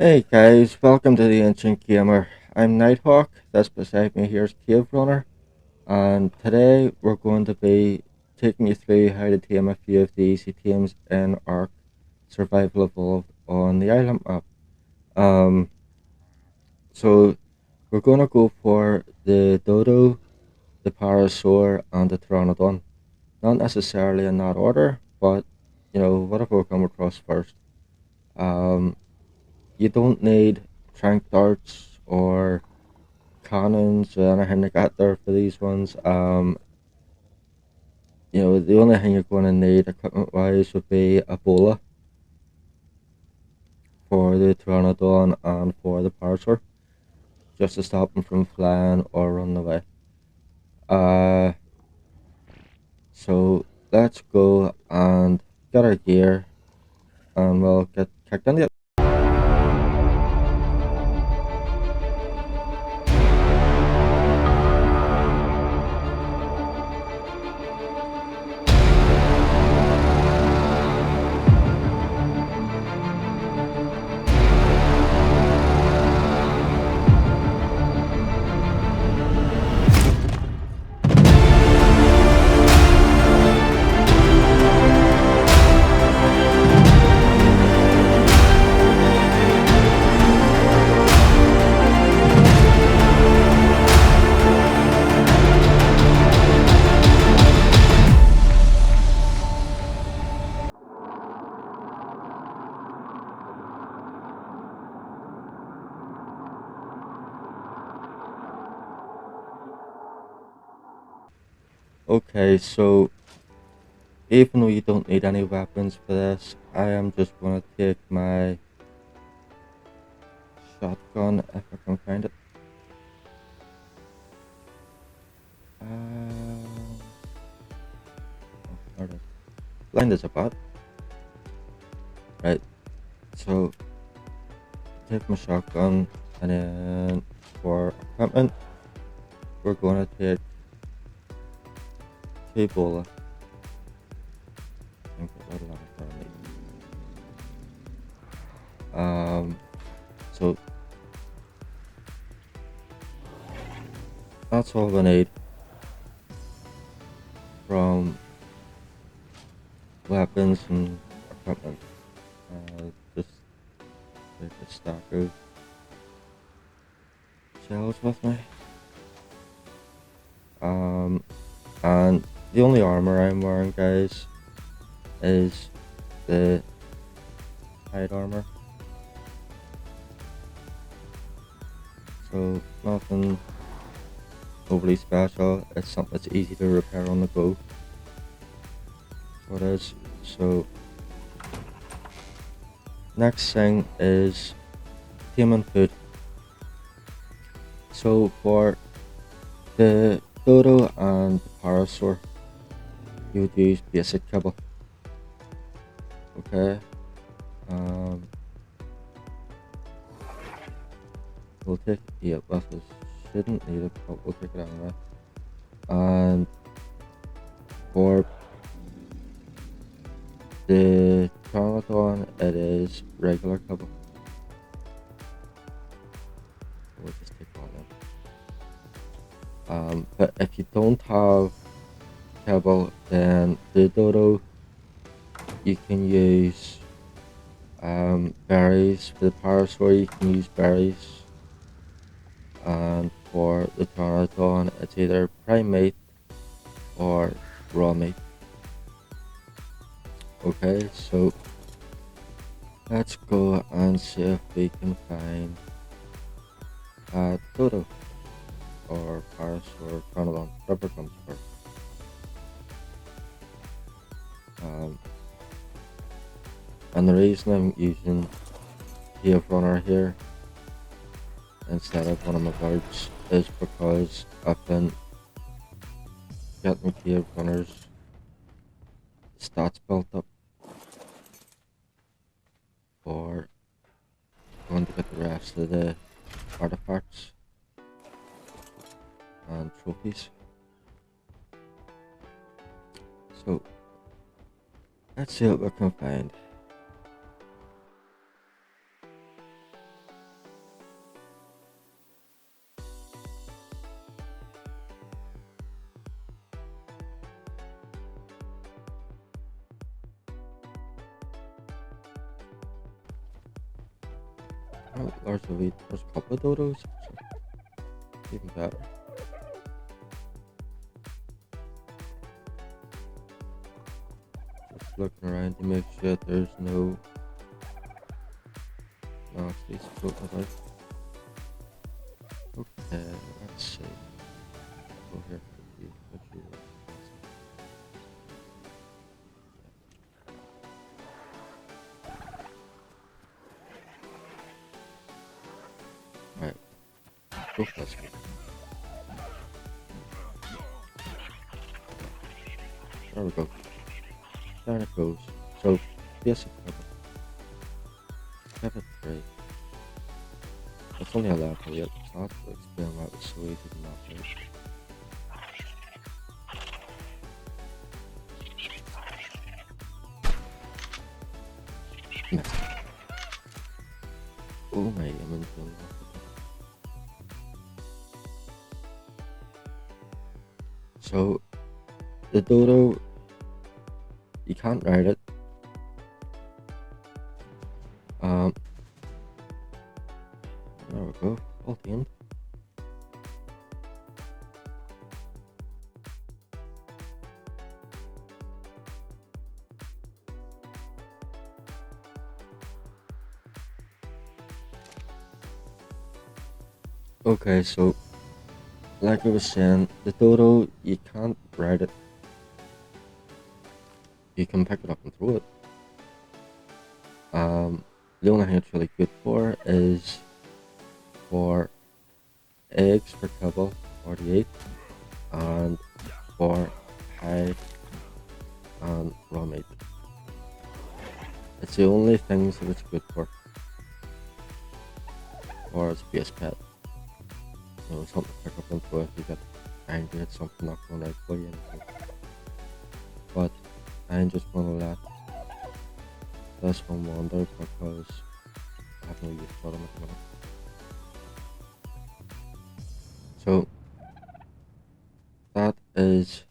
Hey guys, welcome to the Ancient Gamer. I'm Nighthawk, that's beside me here is Cave Runner, and today we're going to be taking you through how to tame a few of the easy tames in ARK Survival Evolved on the island map. Um, so we're going to go for the DODO, the PARASAUR, and the PTERANADON. Not necessarily in that order, but whatever we come across first. Um, you don't need trank darts or cannons or anything like that there for these ones. The only thing you're going to need equipment wise would be a bola for the Pteranodon and for the Parasaur, just to stop them from flying or running away. Uh, so let's go and get our gear and we'll get kicked into it. Okay, so even though you don't need any weapons for this, I am just going to take my shotgun if I can find it. Oh, blind as a bat. Right, so take my shotgun, and then for equipment, we're going to take two bola. I think we've got a lot of meat. So that's all we need from weapons and equipment. Just take a stack of shells with me. And the only armor I'm wearing, guys, is the hide armor. So nothing overly special. It's something that's easy to repair on the go. So it is. So next thing is taming food. So for the DODO and the PARASAUR, you would use basic kibble. Okay. We'll take 8 with us. Shouldn't need it, but we'll take it anyway. And for the Pteranodon, it is regular kibble. We'll just take all in. But if you don't have kibble, then the DODO, you can use berries. For the PARASAUR, you can use berries. And for the Pteranodon, it's either prime meat or raw meat. Okay, so let's go and see if we can find a DODO or PARASAUR, Pteranodon, whatever comes first. And the reason I'm using Cave Runner here instead of one of my birds is because I've been getting Cave Runner's stats built up for going to get the rest of the artifacts and trophies. So let's see what we can find. Oh, there's a couple of dodos. So even better. Just looking around to make sure there's no nasties floating about. Okay, let's see. Go here quickly. What you Right, go for this. There we go. There it goes. So, basic level. Level 3. It's only a level 8, so I have to explain why it was so easy to not do. Missed. Oh my, I'm in the So, the dodo, you can't ride it. There we go, all tamed. Okay, so, like I was saying, the dodo, you can't ride it. You can pick it up and throw it. The only thing it's really good for is for eggs for kibble 48 and for hide and raw meat. It's the only things that it's good for as a base pet. You know, something to pick up and throw if you get angry at something not going right for you. But I'm just gonna let this one wander because I have no use for them at the minute. So that is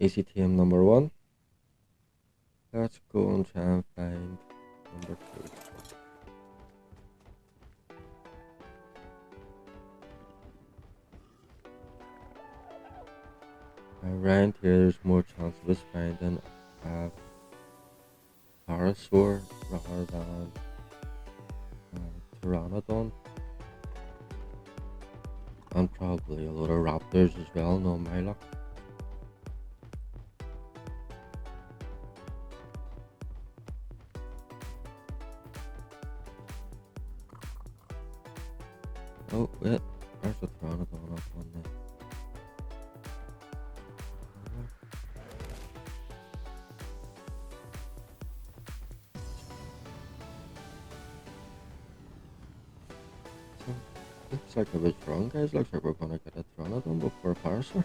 easy tame number 1. Let's go and try and find number 2. Around here there's more chance of us finding a PARASAUR rather than PTERANADON. And probably a lot of raptors as well, no my luck. Oh wait, there's a Pteranodon up on there. So, looks like I was wrong guys, looks like we're gonna get a Pteranodon before a PARASAUR.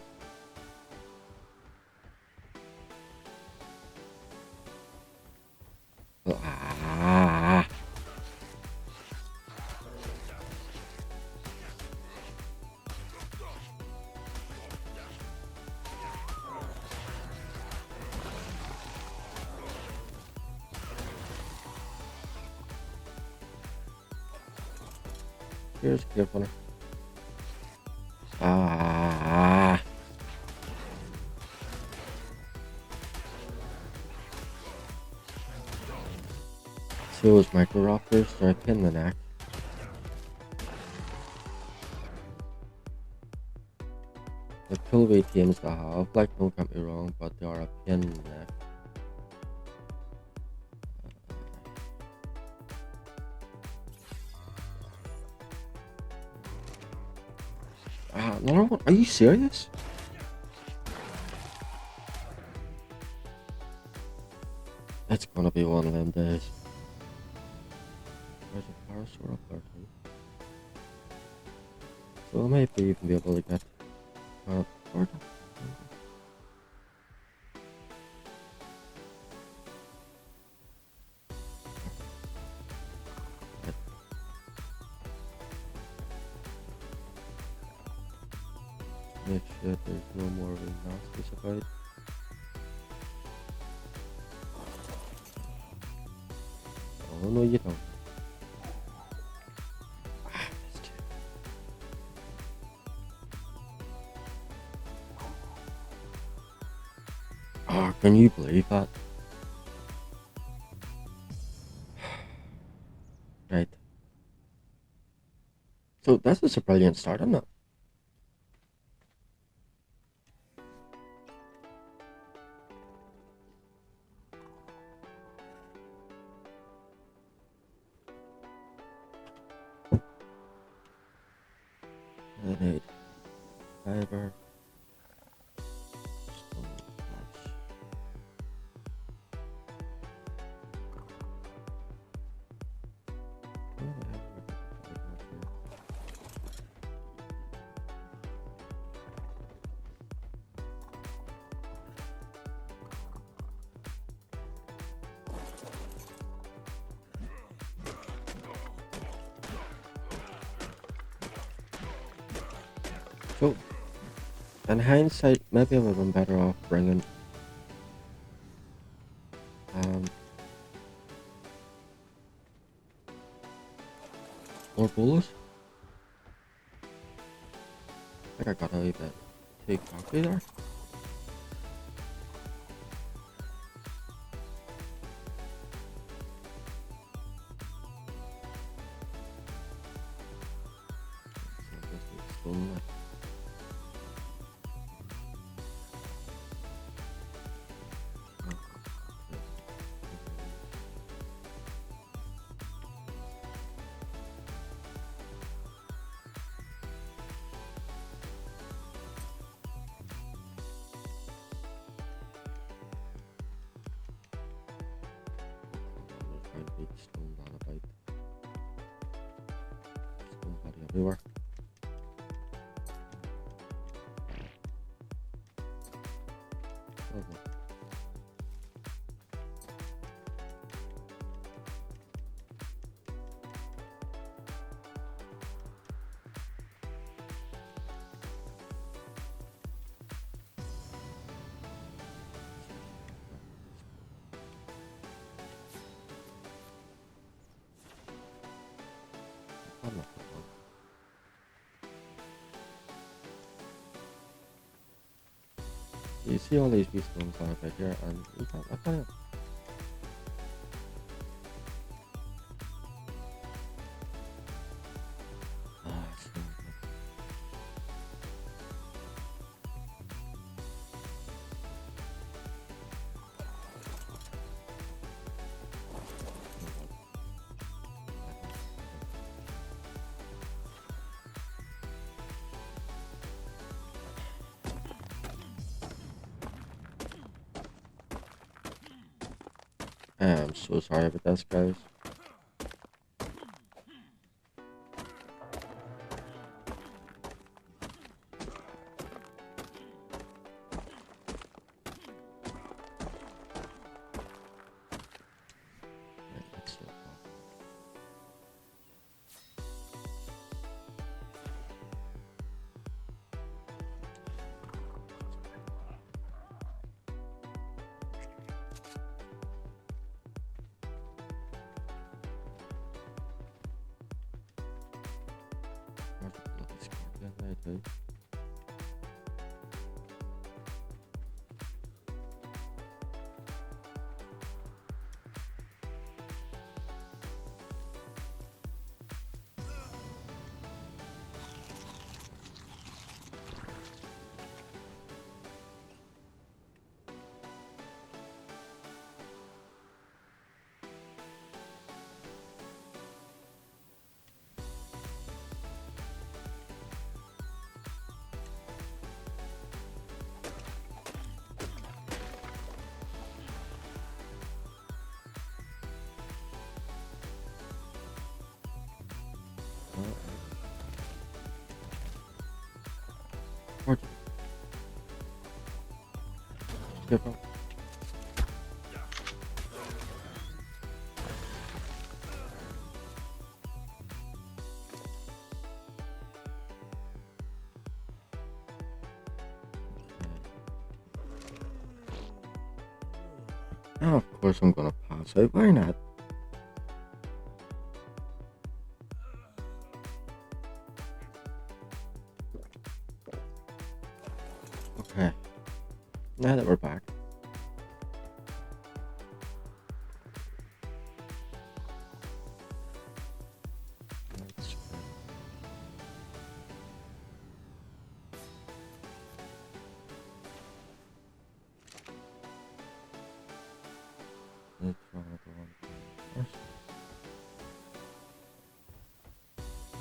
Here's Cave Runner. So those Microraptors, they're a pain in the neck. The cool way teams to have, like don't get me wrong, but they are a pain in the neck. Another one? Are you serious? It's gonna be one of them days. There's a PARASAUR up there too. So I might even be able to get transported. Make sure there's no more really nasties about. Oh no you don't. Oh, can you believe that? Right. So this is a brilliant start, isn't it? I need fiber, stone patch. So, in hindsight, maybe I would have been better off bringing um, more bullets. I think I got a wee bit too cocky there. So just need stone left. Big stone down about stone body everywhere. Okay. I'm not the one. You see all these wee stones down about here, and you can't, I can't. Ah, stone. I'm so sorry about this, guys. Right, let's see. There's a bloody scorpion there too. Where'd you get from? Now, of course, I'm gonna pass out. Why not? Okay. Now that we're back, the Pteranodon first.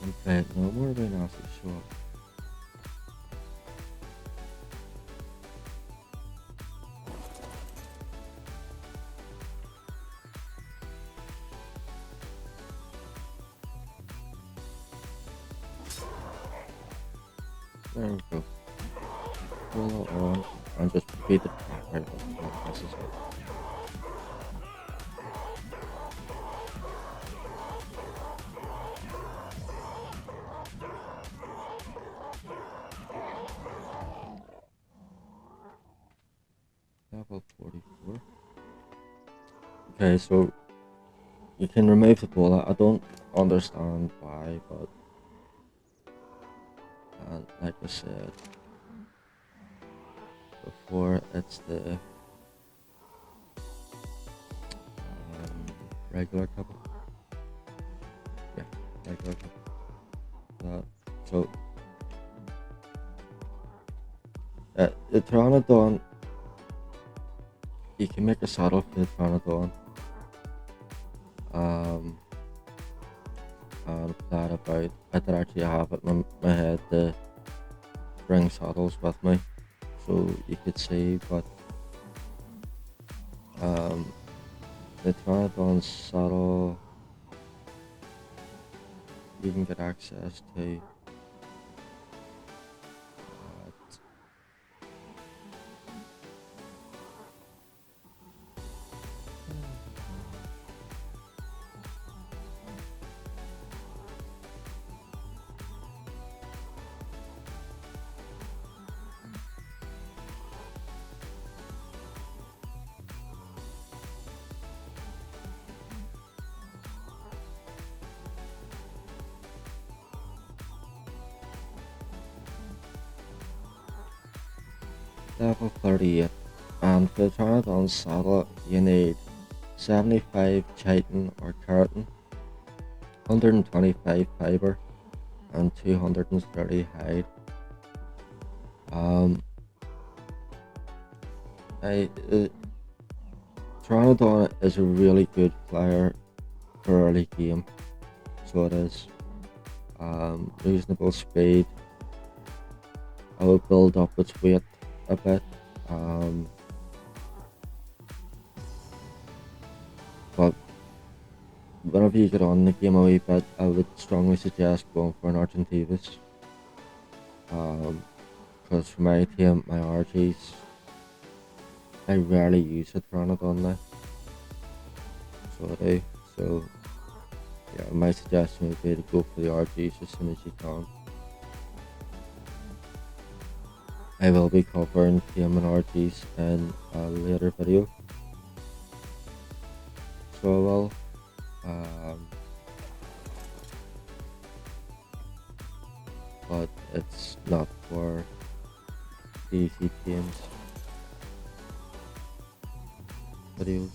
In fact, no more rhinoceros show up. There we go. Pull it on and just beat the crap out of it. This is it. Level 44. Okay, so you can remove the bullet. I don't understand why, but like I said before, it's the regular couple. Yeah, regular couple. So the Pteranodon, you can make a saddle for the Pteranodon. And that about, I did actually have it in my head to bring saddles with me, so you could see, but the Pteranodon saddle, you can get access to level 38, and for the Pteranodon saddle you need 75 chitin or keratin, 125 fiber, and 230 hide. Pteranodon is a really good flyer for early game, so it is. Reasonable speed. I would build up its weight a bit, but whenever you get on the game a wee bit, I would strongly suggest going for an Argentavis, because for my team, my RGs, I rarely use a Pteranodon now, so I do. So yeah, my suggestion would be to go for the RGs as soon as you can. I will be covering TM and RGs in a later video, so I will. But it's not for DC Tames videos.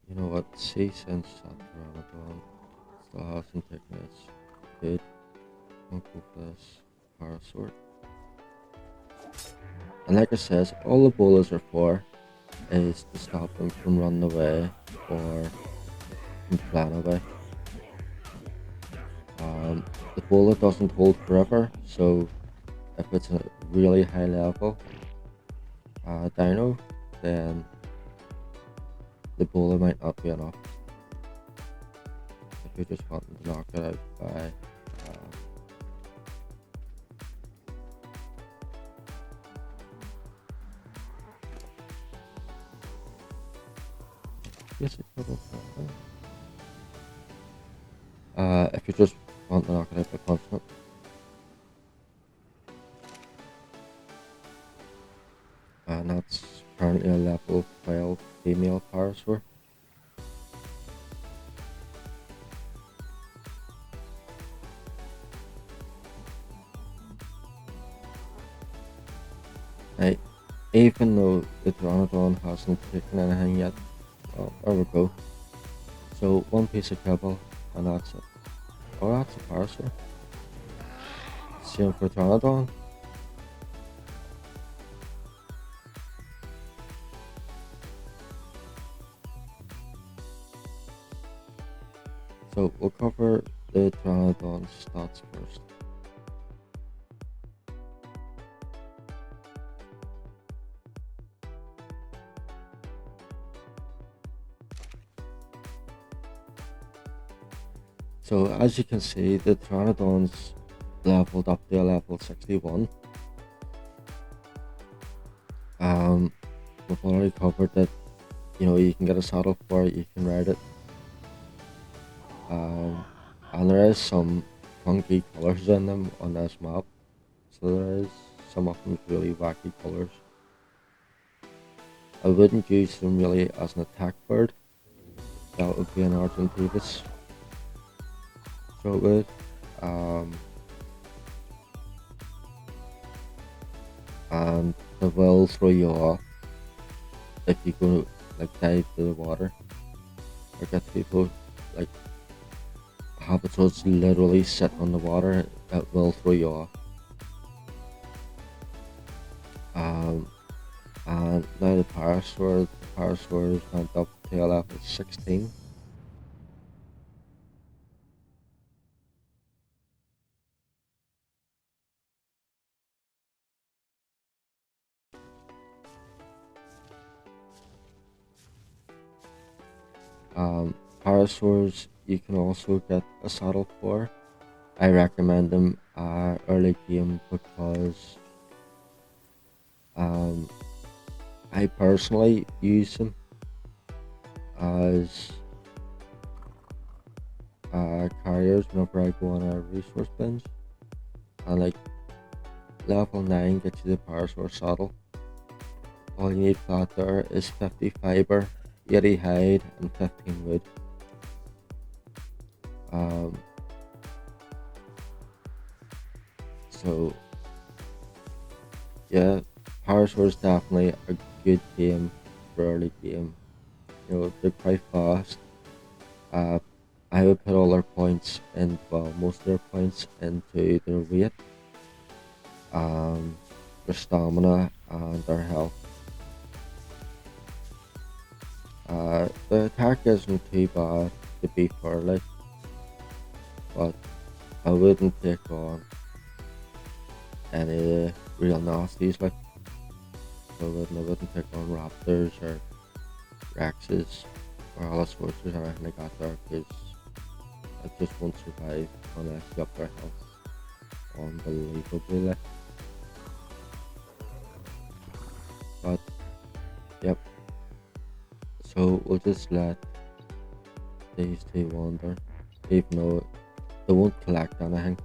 You know what? See, since Pteranodon still has some thickness, good. I'll go for this PARASAUR. And like I says, all the bolas are for is to stop them from running away or from flying away. The bola doesn't hold forever, so if it's a really high level dino, then the bola might not be enough. If you're just wanting to knock it out by basic level. If you just want to knock it out by punching it. And that's currently a level 12 female Parasaur. Right, even though the Pteranodon hasn't taken anything yet, well, there we go. So one piece of kibble and that's it. Oh, that's a Parasaur. Same for Pteranodon. So we'll cover the Pteranodon stats first. So as you can see, the Pteranodon's leveled up to level 61. We've already covered that, you can get a saddle for it, you can ride it. And there is some funky colors in them on this map. So there is some of them really wacky colors. I wouldn't use them really as an attack bird. That would be an Argentavis. So it would. And they will throw you off if you go dive to the water. I get people have it so it's literally sitting on the water. It will throw you off. And now the Parasaurs went up to level 16. Parasaurs you can also get a saddle for. I recommend them early game because I personally use them as carriers whenever I go on a resource binge. And level 9 gets you the Parasaur saddle. All you need for that there is 50 fiber, 80 hide, and 15 wood. So yeah, Parasaur is definitely a good game for early game. They're quite fast. I would put all their points in, well, most of their points into their weight, their stamina, and their health. The attack isn't too bad to be fair, but I wouldn't take on any real nasties I wouldn't take on raptors or rexes or allosaurus or anything like that there, because I just won't survive unless you up their health unbelievably. But yep, so we'll just let these two wander, even though they won't collect anything.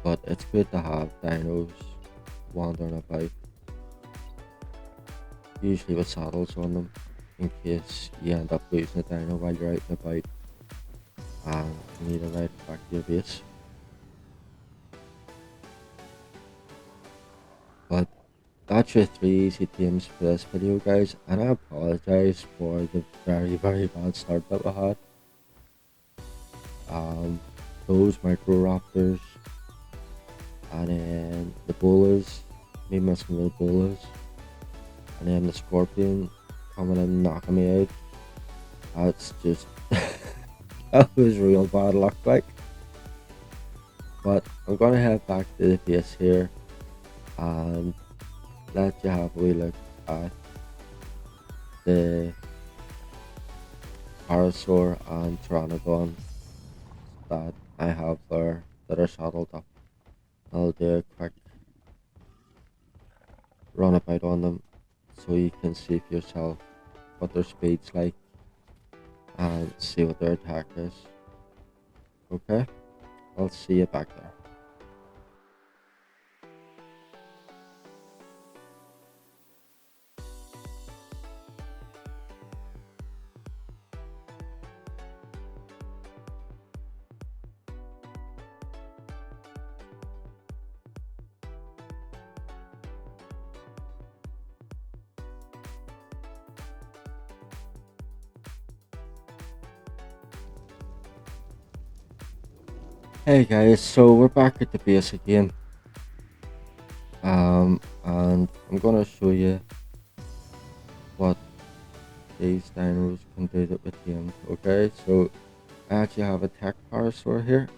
But it's good to have dinos wandering about, usually with saddles on them, in case you end up losing a dino while you're out and about and you need to ride it back to your base. But that's your 3 easy tames for this video, guys, and I apologize for the very bad start that we had. Those Microraptors, and then the bolas, me messing with the bolas, and then the scorpion coming and knocking me out. That's just that was real bad luck, but I'm gonna head back to the base here and let you have a wee look at the Parasaur and Pteranodon that I have there that are saddled up. I'll do a quick run about on them so you can see for yourself what their speed's like and see what their attack is. Okay, I'll see you back there. Hey guys, so we're back at the base again. And I'm gonna show you what these dinos can do that with Tames. Okay, so I actually have a tech parasaur here.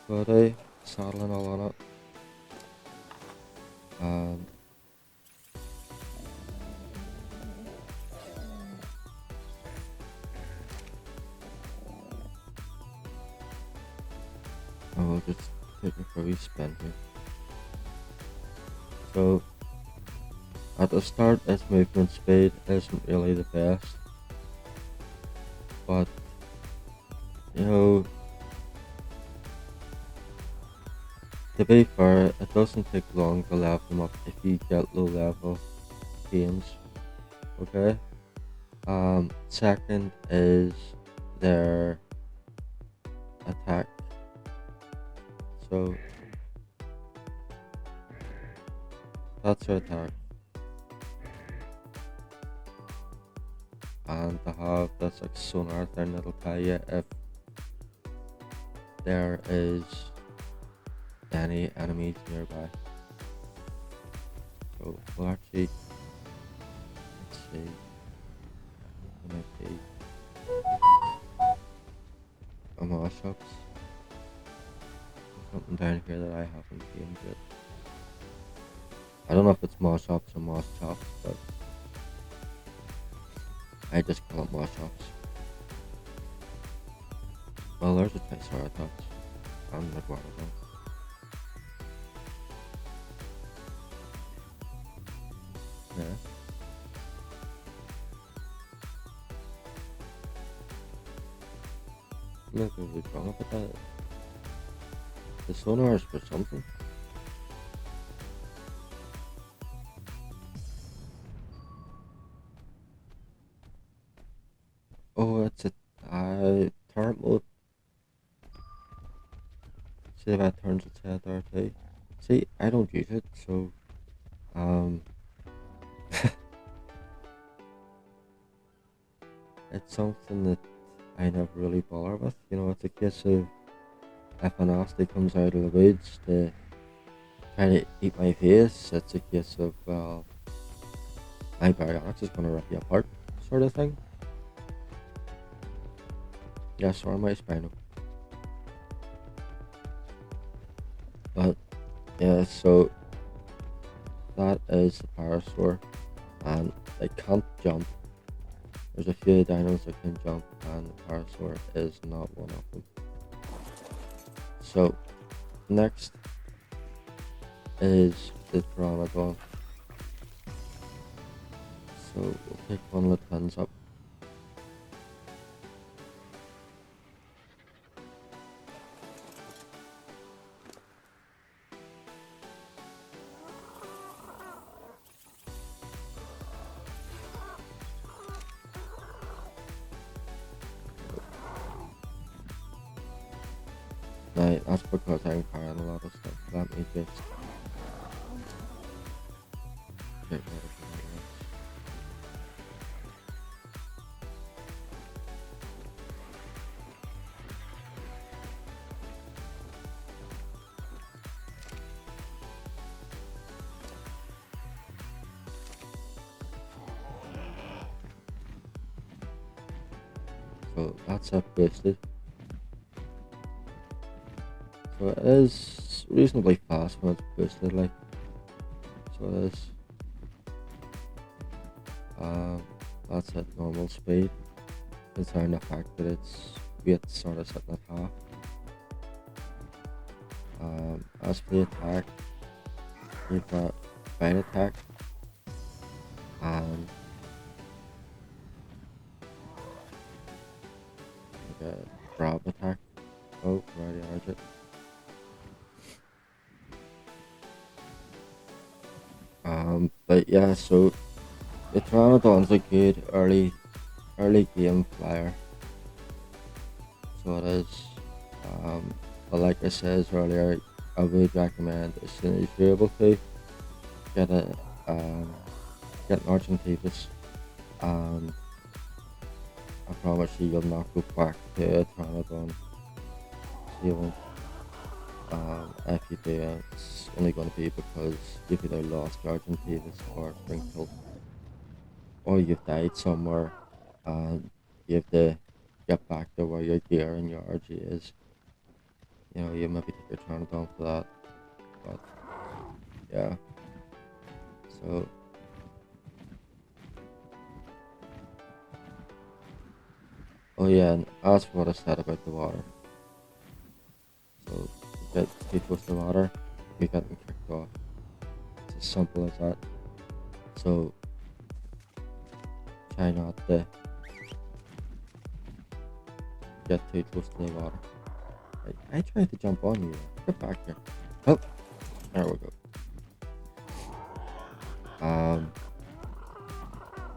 So I saddling all on it. And I will just take it for a wee spin here. So at the start, its movement speed isn't really the best, but you know, to be fair, it doesn't take long to level them up if you get low level games. Okay. Second is their attack. So that's their attack. And they have this like sonar thing that'll tell you if there is any enemies nearby. So we'll actually, let's see, there might be a moss shops. There's something down here that I haven't seen yet. I don't know if it's moss shops or moss chops, but I just call it moss shops. Well, there's a Triceratops and the Iguanodon. Yeah. Maybe we're wrong about that. The sonar is for something. Oh, it's a turret mode. See if that turns its head there too. See, I don't use it, so um, it's something that I never really bother with. You know, it's a case of if an nasty comes out of the woods to try to eat my face, it's a case of well, my Baryonyx is gonna rip you apart, sort of thing. Yes, or my Spino. But yeah, so that is the Parasaur, and they can't jump. There's a few dinos that can jump, and the Parasaur is not one of them. So next is the Pteranodon. So we'll pick one of the twins up. Now, that's because I'm carrying a lot of stuff. Let me just get rid of it. So that's up boosted. So it is reasonably fast when it's boosted, like, so it is. That's at normal speed, considering the fact that its weight sort of sitting at half. As for the attack, you've got bite attack and like a grab attack. Oh, already arch it. But yeah, so the Pteranodon's a good early game flyer. So it is. But like I said earlier, I would recommend as soon as you're able to get a get an Argentavis, and I promise you'll not go back to a Pteranodon. you won't. If you do, it's only going to be because you've either lost your Argentinas or sprinkled, or you've died somewhere and you have to get back to where your gear and your RG is. You know, you maybe take your Pteranodon for that, but yeah. So, oh yeah, and as for what I said about the water, so you get too close to the water, you're getting kicked off. It's as simple as that. So, try not to get too close to the water. I tried to jump on you. Get back here. Oh, there we go.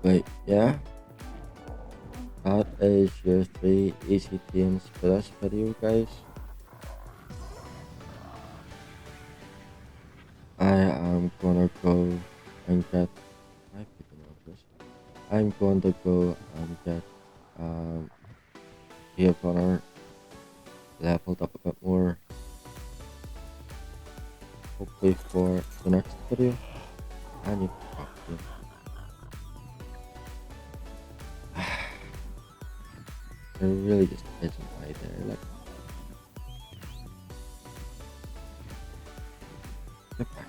But yeah, that is your 3 easy themes for this video, guys. I am gonna go and get. I people know this. I'm going to go and get Cave Runner leveled up a bit more. Hopefully for the next video. I need to talk to you. There really just isn't right there. Like, get back.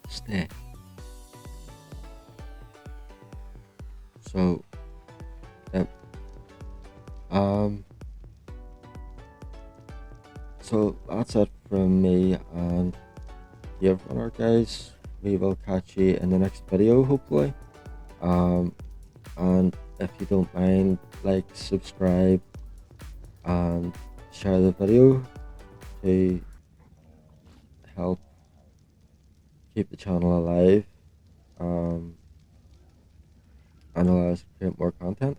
Stay. So, yep. So that's it from me and Cave Runner, guys. We will catch you in the next video, hopefully. And if you don't mind, like, subscribe, and share the video to help keep the channel alive, and allow us to create more content.